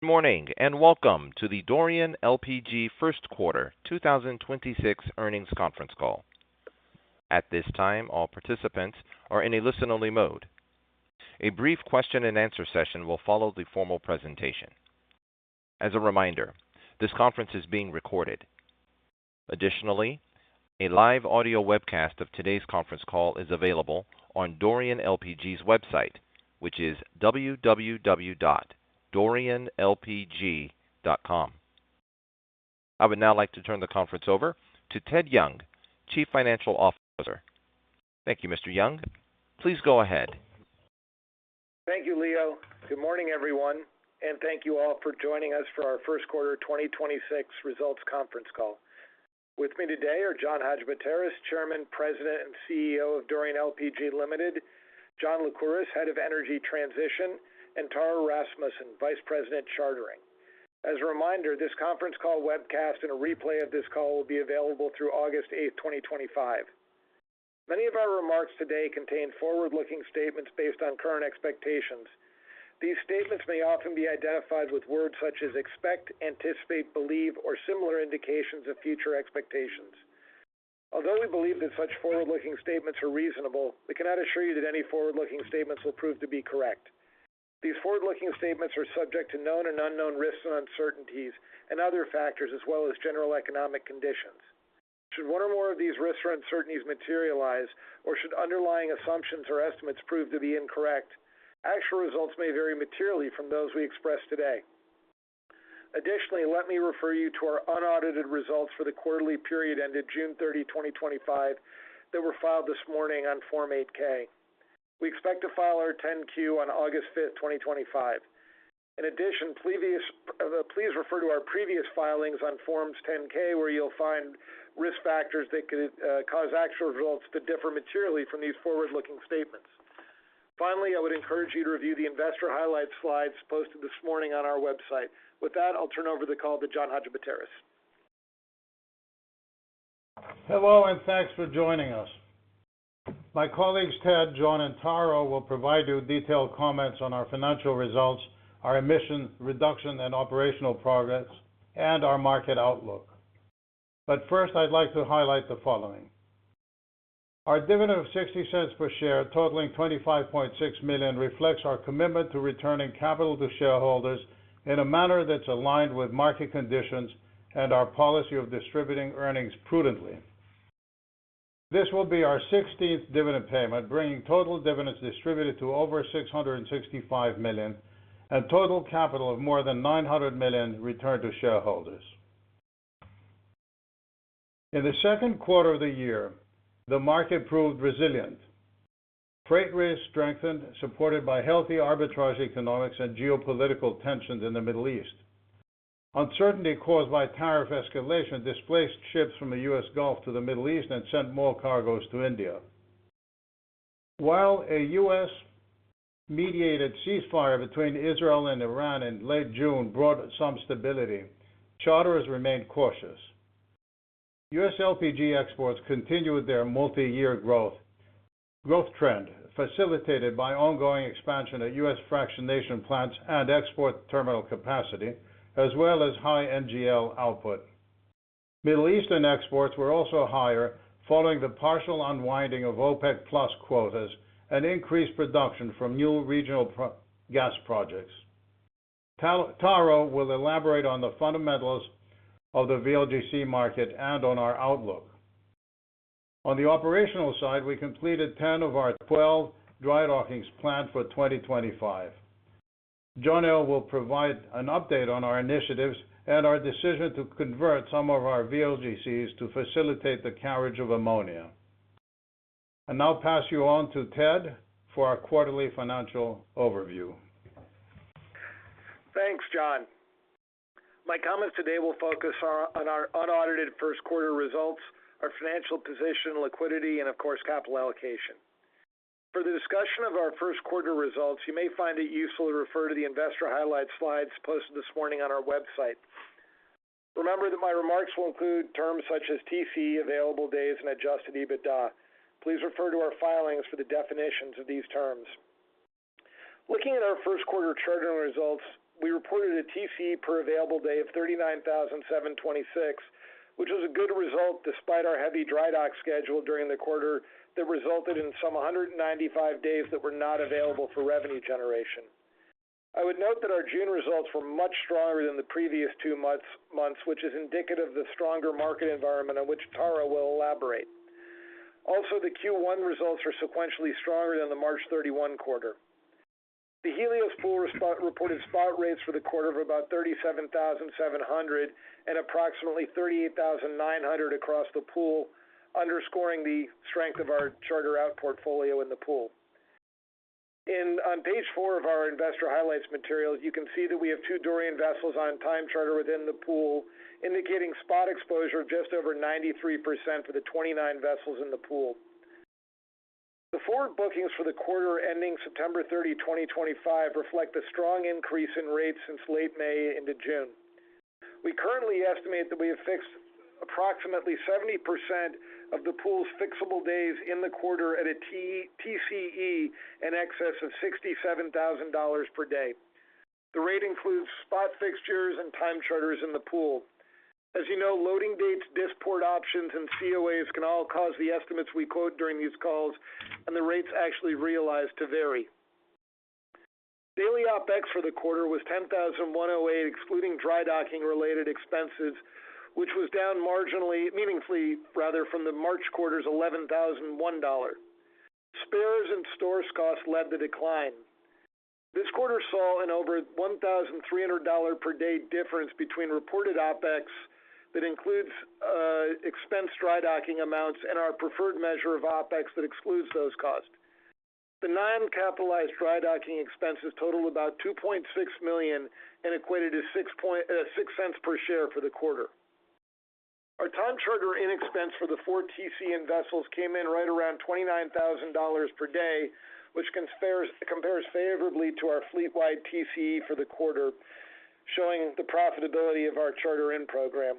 Good morning, and welcome to the Dorian LPG First Quarter 2026 Earnings Conference Call. At this time, all participants are in a listen-only mode. A brief question-and-answer session will follow the formal presentation. As a reminder, this conference is being recorded. Additionally, a live audio webcast of today's conference call is available on Dorian LPG's website, which is www.dorianlpg.com. I would now like to turn the conference over to Ted Young, Chief Financial Officer. Thank you, Mr. Young. Please go ahead. Thank you, Leo. Good morning, everyone, and thank you all for joining us for our first quarter 2026 results conference call. With me today are John Hadjipateras, Chairman, President, and CEO of Dorian LPG Limited, John Lycouris, Head of Energy Transition, and Tara Rasmussen, Vice President, Chartering. As a reminder, this conference call webcast and a replay of this call will be available through August 8, 2025. Many of our remarks today contain forward-looking statements based on current expectations. These statements may often be identified with words such as expect, anticipate, believe, or similar indications of future expectations. Although we believe that such forward-looking statements are reasonable, we cannot assure you that any forward-looking statements will prove to be correct. These forward-looking statements are subject to known and unknown risks and uncertainties and other factors as well as general economic conditions. Should one or more of these risks or uncertainties materialize, or should underlying assumptions or estimates prove to be incorrect, actual results may vary materially from those we express today. Additionally, let me refer you to our unaudited results for the quarterly period ended June 30, 2025 that were filed this morning on Form 8-K. We expect to file our 10-Q on August 5th, 2025. In addition, please refer to our previous filings on Forms 10-K where you'll find risk factors that could cause actual results to differ materially from these forward-looking statements. Finally, I would encourage you to review the investor highlights slides posted this morning on our website. With that, I'll turn over the call to John Hadjipateras. Hello, and thanks for joining us. My colleagues Ted, John, and Tara will provide you detailed comments on our financial results, our emission reduction and operational progress, and our market outlook. But first, I'd like to highlight the following. Our dividend of 60 cents per share, totaling $25.6 million, reflects our commitment to returning capital to shareholders in a manner that's aligned with market conditions and our policy of distributing earnings prudently. This will be our 16th dividend payment, bringing total dividends distributed to over $665 million and total capital of more than $900 million returned to shareholders. In the second quarter of the year, the market proved resilient. Freight rates strengthened, supported by healthy arbitrage economics and geopolitical tensions in the Middle East. Uncertainty caused by tariff escalation displaced ships from the U.S. Gulf to the Middle East and sent more cargoes to India. While a U.S.-mediated ceasefire between Israel and Iran in late June brought some stability, charterers remained cautious. U.S. LPG exports continued their multi-year growth trend, facilitated by ongoing expansion of U.S. fractionation plants and export terminal capacity, as well as high NGL output. Middle Eastern exports were also higher following the partial unwinding of OPEC Plus quotas and increased production from new regional gas projects. Tara will elaborate on the fundamentals of the VLGC market and on our outlook. On the operational side, we completed 10 of our 12 dry dockings planned for 2025. John L. will provide an update on our initiatives and our decision to convert some of our VLGCs to facilitate the carriage of ammonia. And now pass you on to Ted for our quarterly financial overview. Thanks, John. My comments today will focus on our unaudited first quarter results, our financial position, liquidity, and of course, capital allocation. For the discussion of our first quarter results, you may find it useful to refer to the investor highlights slides posted this morning on our website. Remember that my remarks will include terms such as TCE, available days, and adjusted EBITDA. Please refer to our filings for the definitions of these terms. Looking at our first quarter chartering results, we reported a TCE per available day of 39,726, which was a good result despite our heavy dry dock schedule during the quarter that resulted in some 195 days that were not available for revenue generation. I would note that our June results were much stronger than the previous 2 months, which is indicative of the stronger market environment on which Tara will elaborate. Also, the Q1 results are sequentially stronger than the March 31 quarter. The Helios pool reported spot rates for the quarter of about 37,700 and approximately 38,900 across the pool, underscoring the strength of our charter out portfolio in the pool. On page 4 of our investor highlights materials, you can see that we have 2 Dorian vessels on time charter within the pool, indicating spot exposure of just over 93% for the 29 vessels in the pool. The forward bookings for the quarter ending September 30, 2025 reflect a strong increase in rates since late May into June. We currently estimate that we have fixed approximately 70% of the pool's fixable days in the quarter at a TCE in excess of $67,000 per day. The rate includes spot fixtures and time charters in the pool. As you know, loading dates, disport options, and COAs can all cause the estimates we quote during these calls and the rates actually realized to vary. Daily OPEX for the quarter was $10,108, excluding dry docking related expenses, which was down meaningfully from the March quarter's $11,001. Spares and stores costs led the decline. This quarter saw an over $1,300 per day difference between reported OPEX that includes expense dry docking amounts and our preferred measure of OPEX that excludes those costs. The non-capitalized dry docking expenses totaled about $2.6 million and equated to 6 cents per share for the quarter. Our time charter in expense for the 4 TCN vessels came in right around $29,000 per day, which compares favorably to our fleet-wide TCE for the quarter, showing the profitability of our charter-in program.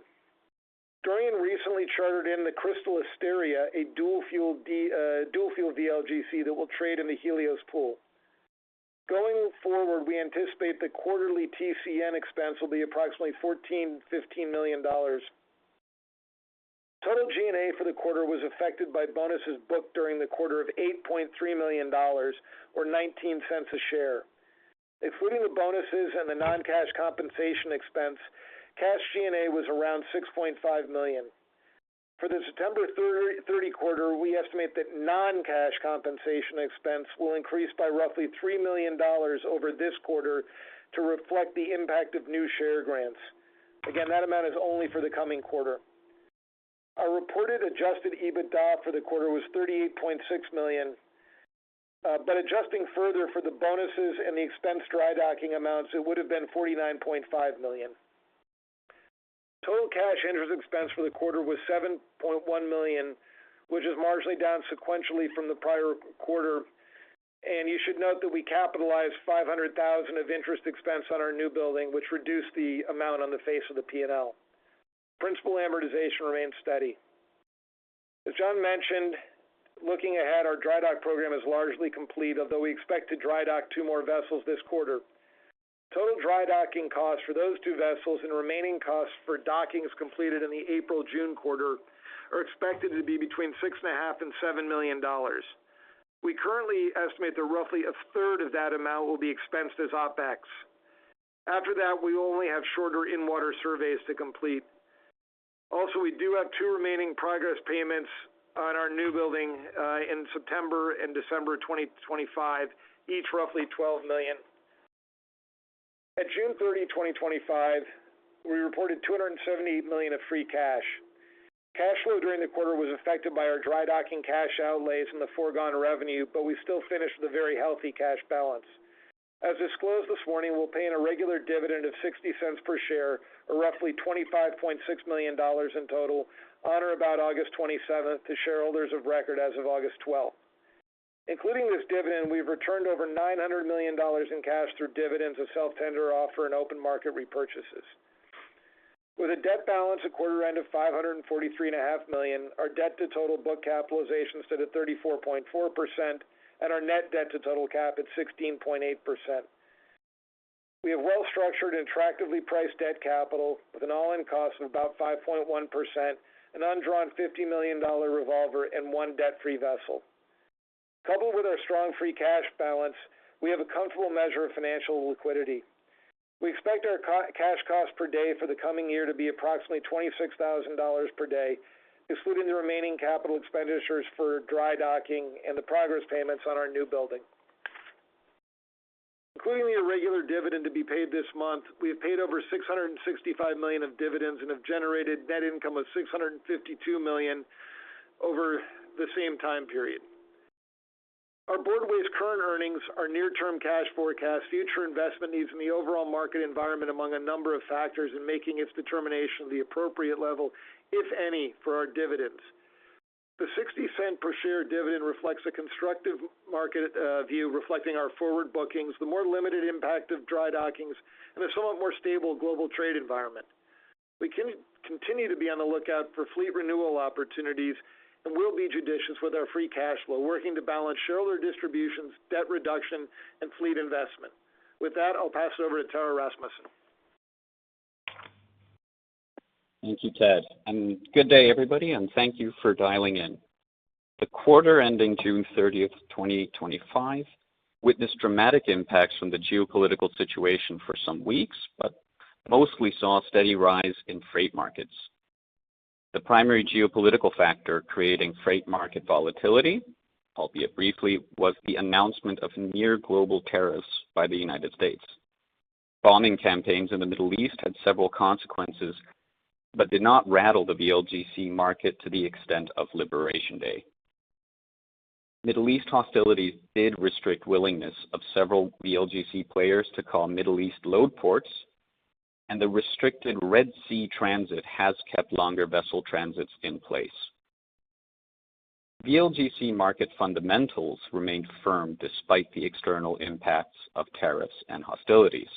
Dorian recently chartered in the Crystal Asteria, a dual-fuel VLGC that will trade in the Helios pool. Going forward, we anticipate the quarterly TCN expense will be approximately $14–15 million. Total G&A for the quarter was affected by bonuses booked during the quarter of $8.3 million, or 19 cents a share. Excluding the bonuses and the non-cash compensation expense, cash G&A was around $6.5 million. For the September 30 quarter, we estimate that non-cash compensation expense will increase by roughly $3 million over this quarter to reflect the impact of new share grants. Again, that amount is only for the coming quarter. Our reported adjusted EBITDA for the quarter was $38.6 million, but adjusting further for the bonuses and the expense dry docking amounts, it would have been $49.5 million. Total cash interest expense for the quarter was $7.1 million, which is marginally down sequentially from the prior quarter. And you should note that we capitalized $500,000 of interest expense on our new building, which reduced the amount on the face of the P&L. Principal amortization remains steady. As John mentioned, looking ahead, our dry dock program is largely complete, although we expect to dry dock 2 more vessels this quarter. Total dry docking costs for those 2 vessels and remaining costs for dockings completed in the April-June quarter are expected to be between $6.5 and $7 million. We currently estimate that roughly a third of that amount will be expensed as OPEX. After that, we will only have shorter in-water surveys to complete. Also, we do have 2 remaining progress payments on our new building in September and December 2025, each roughly $12 million. At June 30, 2025, we reported $278 million of free cash. Cash flow during the quarter was affected by our dry docking cash outlays and the foregone revenue, but we still finished with a very healthy cash balance. As disclosed this morning, we'll pay in a regular dividend of 60 cents per share, or roughly $25.6 million in total, on or about August 27th to shareholders of record as of August 12th. Including this dividend, we've returned over $900 million in cash through dividends, a self-tender offer, and open market repurchases. With a debt balance at quarter end of $543.5 million, our debt to total book capitalization stood at 34.4%, and our net debt to total cap at 16.8%. We have well-structured and attractively priced debt capital with an all-in cost of about 5.1%, an undrawn $50 million revolver, and one debt-free vessel. Coupled with our strong free cash balance, we have a comfortable measure of financial liquidity. We expect our cash cost per day for the coming year to be approximately $26,000 per day, excluding the remaining capital expenditures for dry docking and the progress payments on our new building. Including the irregular dividend to be paid this month, we have paid over $665 million of dividends and have generated net income of $652 million over the same time period. Our board weighs current earnings, our near-term cash forecast, future investment needs, and the overall market environment among a number of factors in making its determination of the appropriate level, if any, for our dividends. The 60-cent per share dividend reflects a constructive market view reflecting our forward bookings, the more limited impact of dry dockings, and a somewhat more stable global trade environment. We can continue to be on the lookout for fleet renewal opportunities and will be judicious with our free cash flow, working to balance shareholder distributions, debt reduction, and fleet investment. With that, I'll pass it over to Tara Rasmussen. Thank you, Ted. And good day, everybody, and thank you for dialing in. The quarter ending June 30th, 2025, witnessed dramatic impacts from the geopolitical situation for some weeks, but mostly saw a steady rise in freight markets. The primary geopolitical factor creating freight market volatility, albeit briefly, was the announcement of near global tariffs by the United States. Bombing campaigns in the Middle East had several consequences, but did not rattle the VLGC market to the extent of Liberation Day. Middle East hostilities did restrict willingness of several VLGC players to call Middle East load ports, and the restricted Red Sea transit has kept longer vessel transits in place. VLGC market fundamentals remained firm despite the external impacts of tariffs and hostilities.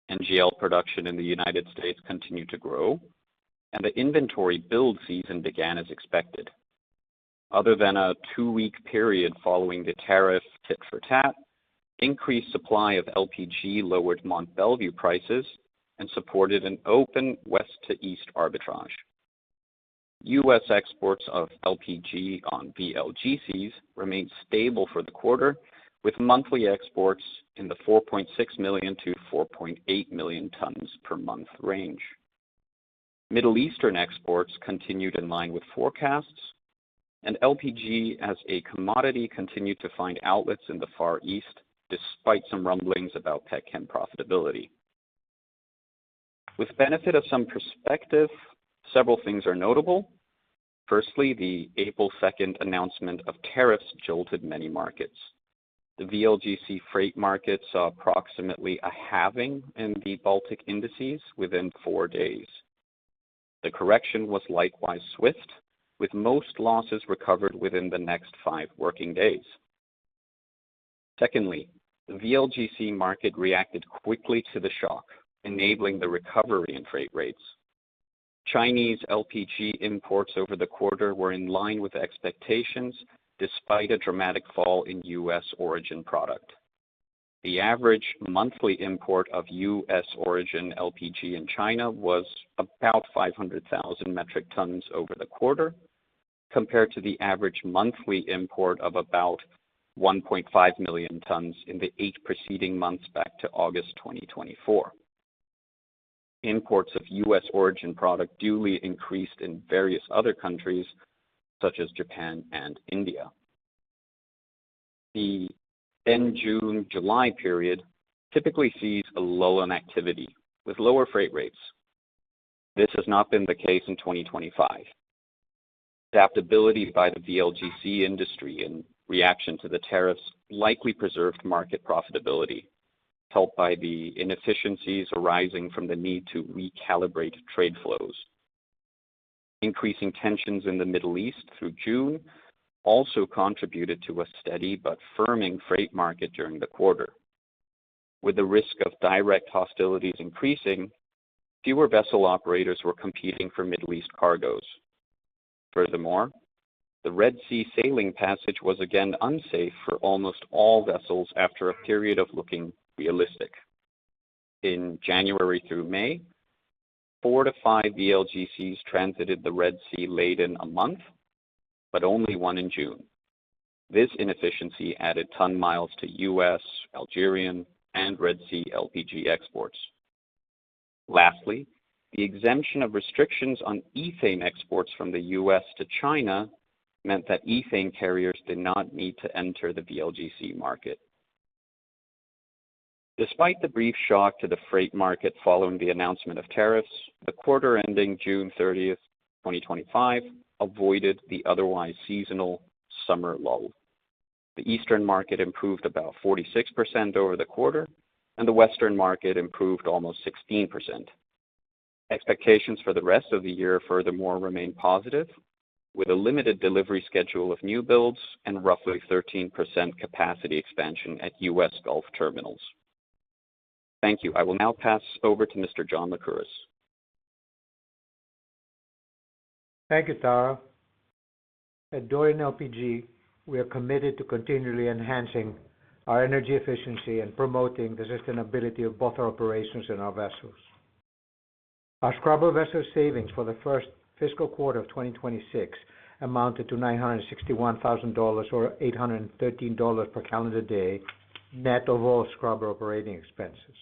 NGL production in the United States continued to grow, and the inventory build season began as expected. Other than a 2-week period following the tariff tit for tat, increased supply of LPG lowered Mont Belvieu prices and supported an open west to east arbitrage. U.S. exports of LPG on VLGCs remained stable for the quarter, with monthly exports in the 4.6 million to 4.8 million tons per month range. Middle Eastern exports continued in line with forecasts, and LPG as a commodity continued to find outlets in the Far East, despite some rumblings about petchem profitability. With benefit of some perspective, several things are notable. Firstly, the April 2nd announcement of tariffs jolted many markets. The VLGC freight market saw approximately a halving in the Baltic indices within 4 days. The correction was likewise swift, with most losses recovered within the next 5 working days. Secondly, the VLGC market reacted quickly to the shock, enabling the recovery in freight rates. Chinese LPG imports over the quarter were in line with expectations, despite a dramatic fall in U.S. origin product. The average monthly import of U.S. origin LPG in China was about 500,000 metric tons over the quarter, compared to the average monthly import of about 1.5 million tons in the 8 preceding months back to August 2024. Imports of U.S. origin product duly increased in various other countries, such as Japan and India. The June-July period typically sees a lull in activity with lower freight rates. This has not been the case in 2025. Adaptability by the VLGC industry in reaction to the tariffs likely preserved market profitability, helped by the inefficiencies arising from the need to recalibrate trade flows. Increasing tensions in the Middle East through June also contributed to a steady but firming freight market during the quarter. With the risk of direct hostilities increasing, fewer vessel operators were competing for Middle East cargoes. Furthermore, the Red Sea sailing passage was again unsafe for almost all vessels after a period of looking realistic. In January through May, 4 to 5 VLGCs transited the Red Sea laden a month, but only one in June. This inefficiency added ton miles to U.S., Algerian, and Red Sea LPG exports. Lastly, the exemption of restrictions on ethane exports from the U.S. to China meant that ethane carriers did not need to enter the VLGC market. Despite the brief shock to the freight market following the announcement of tariffs, the quarter ending June 30th, 2025, avoided the otherwise seasonal summer lull. The Eastern market improved about 46% over the quarter, and the Western market improved almost 16%. Expectations for the rest of the year furthermore remain positive, with a limited delivery schedule of new builds and roughly 13% capacity expansion at U.S. Gulf terminals. Thank you. I will now pass over to Mr. John Lycouris. Thank you, Tara. At Dorian LPG, we are committed to continually enhancing our energy efficiency and promoting the sustainability of both our operations and our vessels. Our scrubber vessel savings for the first fiscal quarter of 2026 amounted to $961,000 or $813 per calendar day, net of all scrubber operating expenses.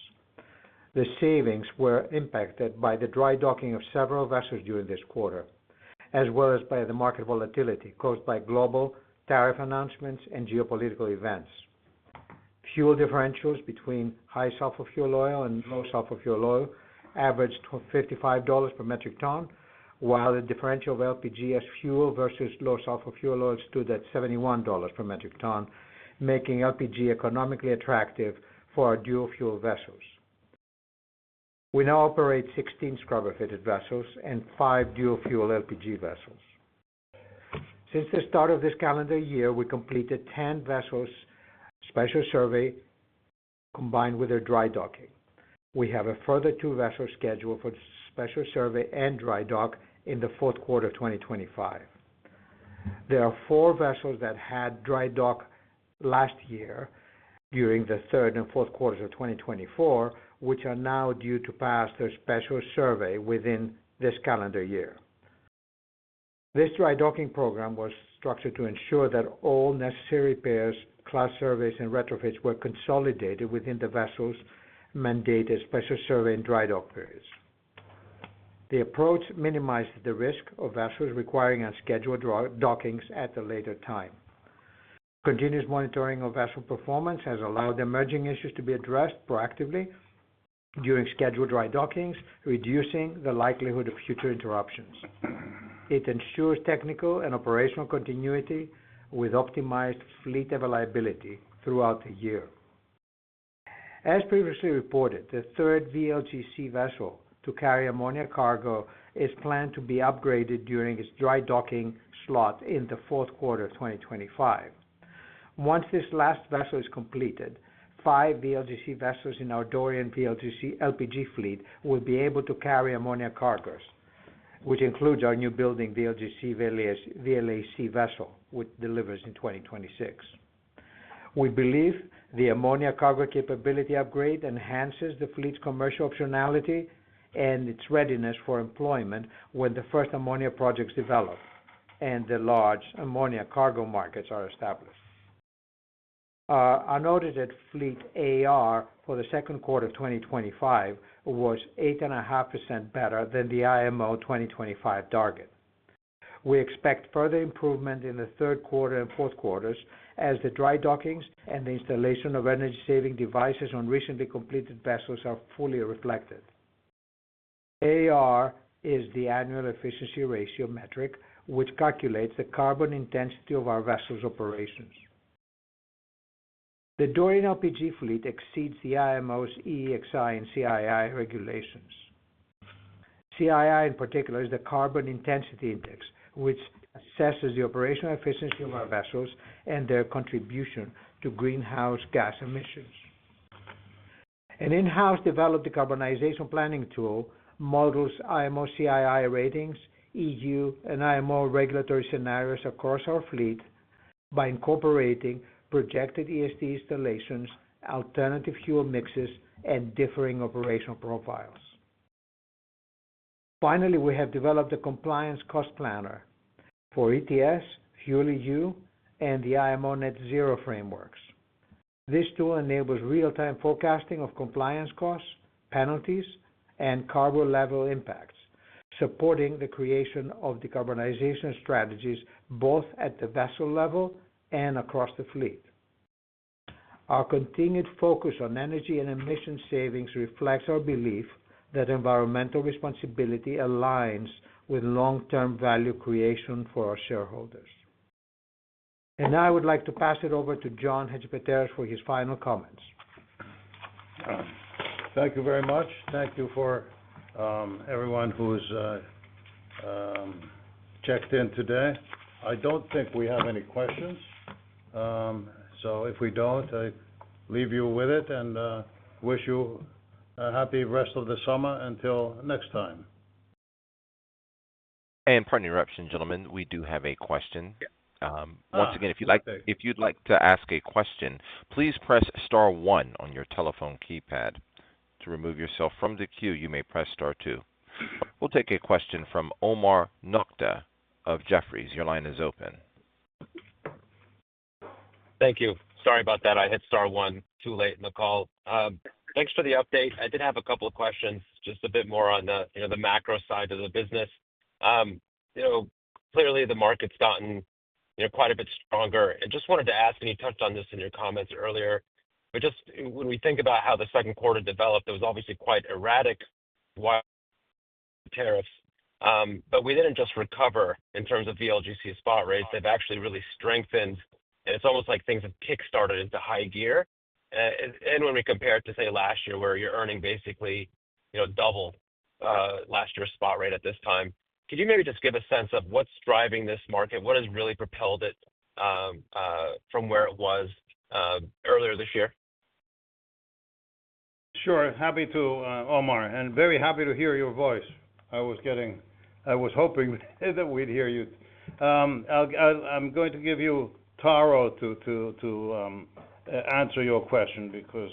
The savings were impacted by the dry docking of several vessels during this quarter, as well as by the market volatility caused by global tariff announcements and geopolitical events. Fuel differentials between high sulfur fuel oil and low sulfur fuel oil averaged $55 per metric ton, while the differential of LPG as fuel versus low sulfur fuel oil stood at $71 per metric ton, making LPG economically attractive for our dual fuel vessels. We now operate 16 scrubber-fitted vessels and 5 dual fuel LPG vessels. Since the start of this calendar year, we completed 10 vessels special survey combined with their dry docking. We have a further 2 vessels scheduled for special survey and dry dock in the fourth quarter of 2025. There are 4 vessels that had dry dock last year during the third and fourth quarters of 2024, which are now due to pass their special survey within this calendar year. This dry docking program was structured to ensure that all necessary repairs, class surveys, and retrofits were consolidated within the vessel's mandated special survey and dry dock periods. The approach minimized the risk of vessels requiring unscheduled dockings at a later time. Continuous monitoring of vessel performance has allowed emerging issues to be addressed proactively during scheduled dry dockings, reducing the likelihood of future interruptions. It ensures technical and operational continuity with optimized fleet availability throughout the year. As previously reported, the third VLGC vessel to carry ammonia cargo is planned to be upgraded during its dry docking slot in the fourth quarter of 2025. Once this last vessel is completed, 5 VLGC vessels in our Dorian VLGC LPG fleet will be able to carry ammonia cargoes, which includes our new building VLGC VLAC vessel, which delivers in 2026. We believe the ammonia cargo capability upgrade enhances the fleet's commercial optionality and its readiness for employment when the first ammonia projects develop and the large ammonia cargo markets are established. Our unaudited fleet AR for the second quarter of 2025 was 8.5% better than the IMO 2025 target. We expect further improvement in the third quarter and fourth quarters as the dry dockings and the installation of energy-saving devices on recently completed vessels are fully reflected. AR is the annual efficiency ratio metric, which calculates the carbon intensity of our vessels' operations. The Dorian LPG fleet exceeds the IMO's EEXI and CII regulations. CII in particular is the Carbon Intensity Index, which assesses the operational efficiency of our vessels and their contribution to greenhouse gas emissions. An in-house developed decarbonization planning tool models IMO CII ratings, EU and IMO regulatory scenarios across our fleet by incorporating projected ESD installations, alternative fuel mixes, and differing operational profiles. Finally, we have developed a compliance cost planner for ETS, FuelEU, and the IMO Net Zero frameworks. This tool enables real-time forecasting of compliance costs, penalties, and carbon level impacts, supporting the creation of decarbonization strategies both at the vessel level and across the fleet. Our continued focus on energy and emission savings reflects our belief that environmental responsibility aligns with long-term value creation for our shareholders. And now I would like to pass it over to John Hadjipateras for his final comments. Thank you very much. Thank you for everyone who's checked in today. I don't think we have any questions. So if we don't, I leave you with it and wish you a happy rest of the summer until next time. And pardon the interruption, gentlemen, we do have a question. Once again, if you'd like to ask a question, please press star 1 on your telephone keypad. To remove yourself from the queue, you may press star 2. We'll take a question from Omar Nokta of Jefferies. Your line is open. Thank you. Sorry about that. I hit star 1 too late in the call. Thanks for the update. I did have a couple of questions, just a bit more on the macro side of the business. Clearly the market's gotten quite a bit stronger, and just wanted to ask, and you touched on this in your comments earlier, but just when we think about how the second quarter developed, it was obviously quite erratic tariffs, but we didn't just recover in terms of VLGC spot rates. They've actually really strengthened, and it's almost like things have kick-started into high gear. And when we compare it to, say, last year, where you're earning basically double last year's spot rate at this time, could you maybe just give a sense of what's driving this market? What has really propelled it from where it was earlier this year? Sure, happy to, Omar, and very happy to hear your voice. I was hoping that we'd hear you. I'm going to give you Taro to answer your question, because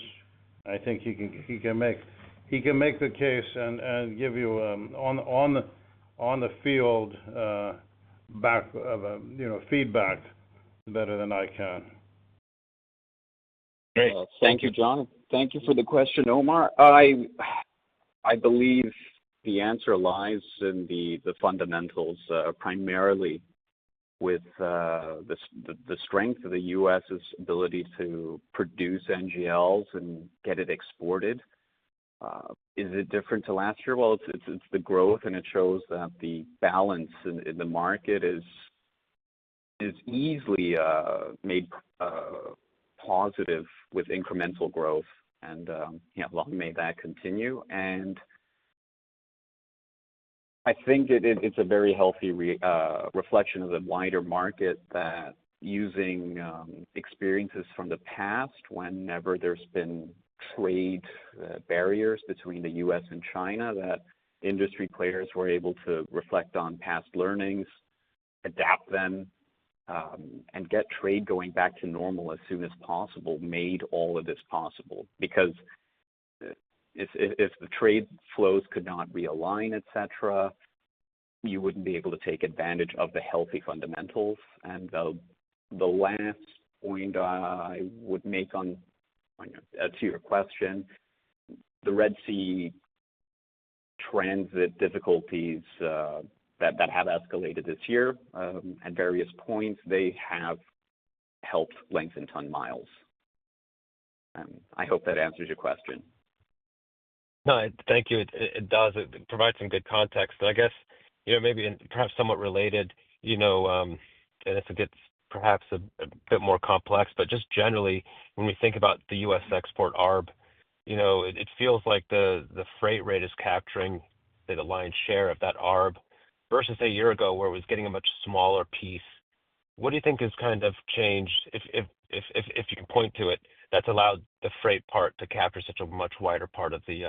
I think he can make the case and give you on the field feedback better than I can. Great. Thank you, John. Thank you for the question, Omar. I believe the answer lies in the fundamentals, primarily with the strength of the U.S.'s ability to produce NGLs and get it exported. Is it different to last year? Well, it's the growth, and it shows that the balance in the market is easily made positive with incremental growth, and long may that continue. And I think it's a very healthy reflection of the wider market, that using experiences from the past, whenever there's been trade barriers between the U.S. and China, that industry players were able to reflect on past learnings, adapt them, and get trade going back to normal as soon as possible, made all of this possible. Because if the trade flows could not realign, etc., you wouldn't be able to take advantage of the healthy fundamentals. And the last point I would make to your question, the Red Sea transit difficulties that have escalated this year at various points, they have helped lengthen ton miles. I hope that answers your question. No, thank you. It does. It provides some good context. And I guess, maybe perhaps somewhat related, and it gets perhaps a bit more complex, but just generally, when we think about the U.S. export ARB, it feels like the freight rate is capturing, say, the lion's share of that ARB versus a year ago where it was getting a much smaller piece. What do you think has kind of changed, if you can point to it, that's allowed the freight part to capture such a much wider part of the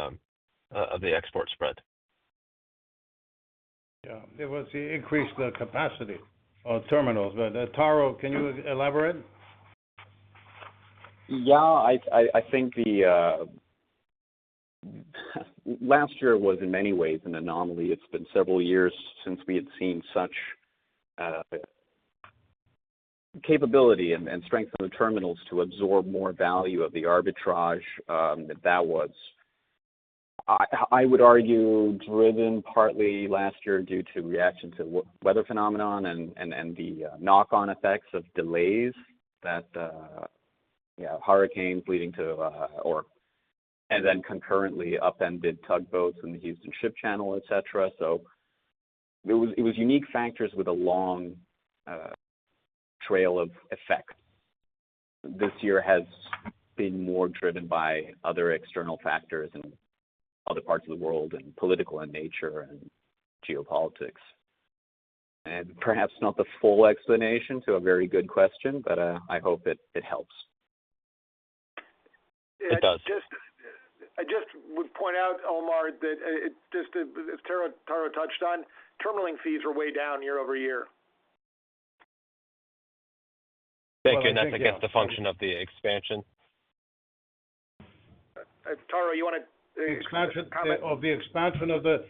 export spread? Yeah, it was the increased capacity of terminals. But Taro, can you elaborate? Yeah, I think the last year was in many ways an anomaly. It's been several years since we had seen such capability and strength in the terminals to absorb more value of the arbitrage. That was, I would argue, driven partly last year due to reaction to weather phenomenon and the knock-on effects of delays that hurricanes leading to and then concurrently upended tugboats in the Houston Ship Channel, etc. So it was unique factors with a long trail of effect. This year has been more driven by other external factors in other parts of the world and political in nature and geopolitics. And perhaps not the full explanation to a very good question, but I hope it helps. It does. I just would point out, Omar, that as Taro touched on, terminaling fees are way down year over year. Thank you, and that's, I guess, the function of the expansion. Taro, you want to comment? The expansion of the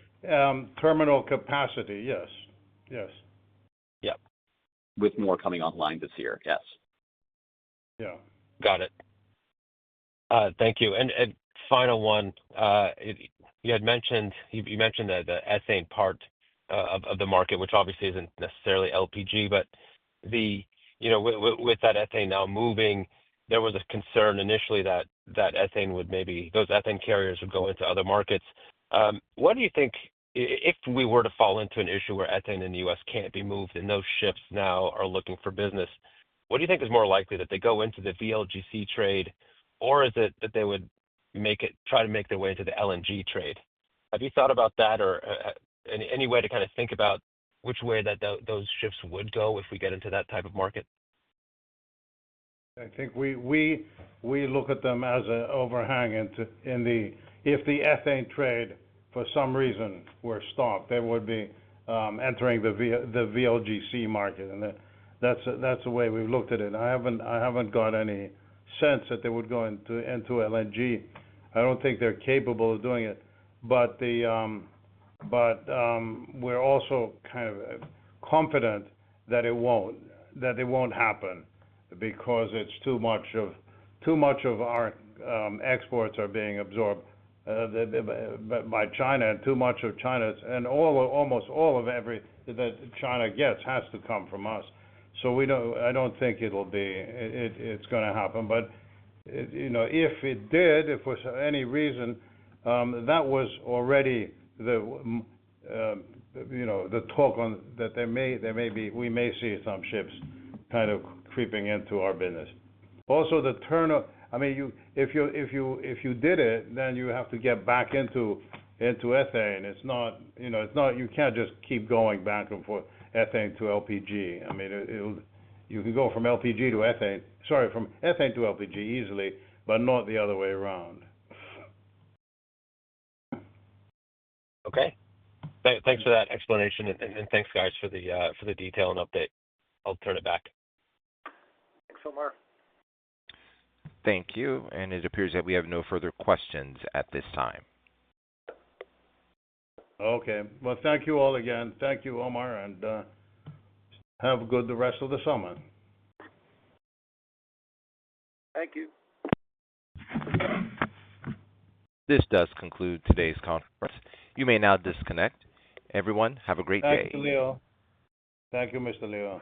terminal capacity, yes. Yep. With more coming online this year, yes. Yeah. Got it. Thank you. And final one, you mentioned the ethane part of the market, which obviously isn't necessarily LPG, but with that ethane now moving, there was a concern initially that ethane those ethane carriers would go into other markets. What do you think, if we were to fall into an issue where ethane in the U.S. can't be moved and those ships now are looking for business, what do you think is more likely, that they go into the VLGC trade, or is it that they would try to make their way into the LNG trade? Have you thought about that, or any way to kind of think about which way that those ships would go if we get into that type of market? I think we look at them as an overhang if the ethane trade for some reason were stopped, they would be entering the VLGC market, and that's the way we've looked at it. I haven't got any sense that they would go into LNG. I don't think they're capable of doing it, but we're also kind of confident that it won't happen, because it's too much of our exports are being absorbed by China, and too much of China's, and almost all of every that China gets has to come from us. So I don't think it's going to happen. But if it did, if for any reason, that was already the talk on that we may see some ships kind of creeping into our business. Also, if you did it, then you have to get back into ethane. It's not you can't just keep going back and forth ethane to LPG. I mean, you can go from LPG to ethane. Sorry, from ethane to LPG easily, but not the other way around. Okay. Thanks for that explanation, and thanks, guys, for the detail and update. I'll turn it back. Thanks, Omar. Thank you, and it appears that we have no further questions at this time. Okay. Well, thank you all again. Thank you, Omar, and have the rest of the summer. Thank you. This does conclude today's conference. You may now disconnect. Everyone, have a great day. Thank you, Leo. Thank you, Mr. Leo.